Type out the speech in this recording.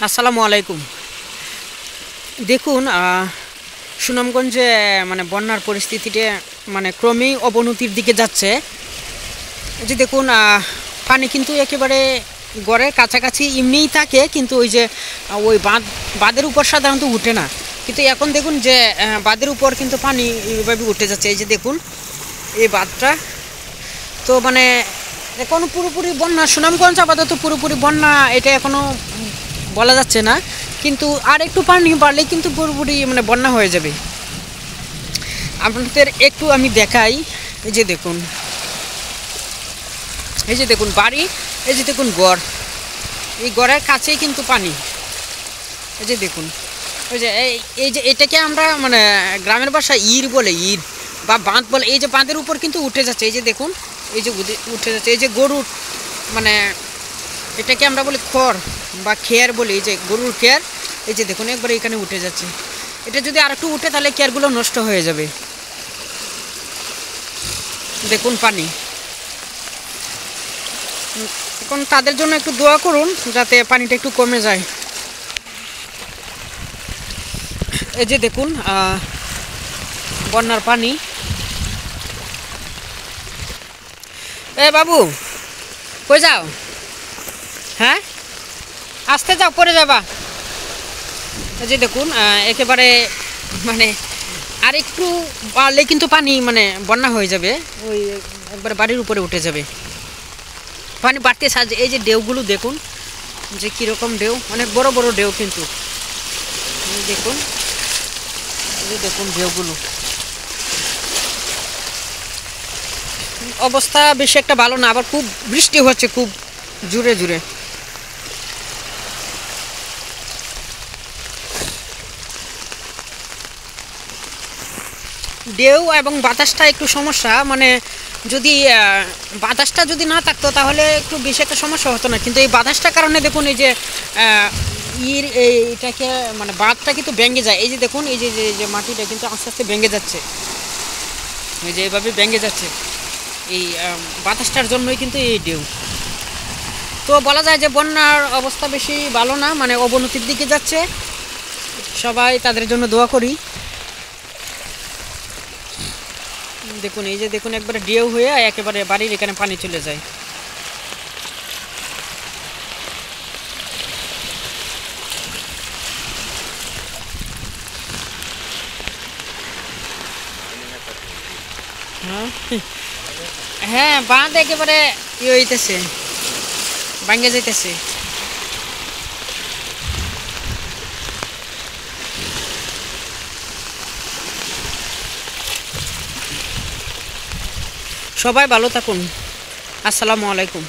আসসালামু আলাইকুম। দেখুন সুনামগঞ্জে মানে বন্যার পরিস্থিতিটা মানে ক্রমেই অবনতির দিকে যাচ্ছে। এই যে দেখুন পানি কিন্তু একেবারে গড়ের কাছাকাছি এমনিই থাকে, কিন্তু ওই যে ওই বাঁধের উপর সাধারণত উঠে না, কিন্তু এখন দেখুন যে বাঁধের উপর কিন্তু পানি এইভাবে উঠে যাচ্ছে। এই যে দেখুন এই বাঁধটা তো মানে এখনো পুরোপুরি বন্যা, সুনামগঞ্জ আপাতত পুরোপুরি বন্যা এটা এখনো বলা যাচ্ছে না, কিন্তু আর একটু পানি বাড়লে কিন্তু পুরোপুরি মানে বন্যা হয়ে যাবে। আপনাদের একটু আমি দেখাই। এই যে দেখুন, এই যে দেখুন বাড়ি, এই যে দেখুন গড়, এই গড়ের কাছেই কিন্তু পানি। এই যে দেখুন, ওই যে এই যে এটাকে আমরা মানে গ্রামের ভাষায় ইর বলে, ইর বা বাঁধ বলে। এই যে বাঁধের উপর কিন্তু উঠে যাচ্ছে, এই যে দেখুন এই যে উঠে যাচ্ছে। এই যে গরুর মানে এটাকে আমরা বলি খড় বা খেয়ার বলি, এই যে গরুর খেয়ার। এই যে দেখুন একবারে এখানে উঠে যাচ্ছে। এটা যদি আর একটু উঠে তাহলে খেয়ারগুলো নষ্ট হয়ে যাবে। দেখুন পানি, এখন তাদের জন্য একটু দোয়া করুন যাতে পানিটা একটু কমে যায়। এই যে দেখুন বন্যার পানি। এ বাবু কই যাও? হ্যাঁ আসতে যাও, পরে যাবা। এই যে দেখুন একেবারে মানে আর একটু বাড়লে কিন্তু পানি মানে বন্যা হয়ে যাবে, ওই একবারে বাড়ির উপরে উঠে যাবে। পানি বাড়তে সাহায্য, এই যে ঢেউগুলো দেখুন যে কীরকম ঢেউ, অনেক বড় বড় ঢেউ কিন্তু। দেখুন এই যে দেখুন ঢেউগুলো, অবস্থা বেশি একটা ভালো না, আবার খুব বৃষ্টি হচ্ছে খুব জোরে জোরে। ঢেউ এবং বাতাসটা একটু সমস্যা, মানে যদি বাতাসটা যদি না থাকতো তাহলে একটু বেশি একটা সমস্যা হতো না, কিন্তু এই বাতাসটার কারণে দেখুন এই যে এইটাকে মানে বাঁধটা কিন্তু ভেঙে যায়। এই যে দেখুন এই যে যে মাটিটা কিন্তু আস্তে আস্তে ভেঙে যাচ্ছে, এই যে এইভাবে ভেঙে যাচ্ছে এই বাতাসটার জন্যই কিন্তু এই ঢেউ। তো বলা যায় যে বন্যার অবস্থা বেশি ভালো না, মানে অবনতির দিকে যাচ্ছে। সবাই তাদের জন্য দোয়া করি। দেখুন এই যে দেখুন একবারে ঢেউ হয়ে একেবারে বাড়ির এখানে পানি চলে যায়। হ্যাঁ বাঁধ একেবারে ইয়ে হইতেছে, ভাঙ্গে যাইতেছে। সবাই ভালো থাকুন। আসসালামু আলাইকুম।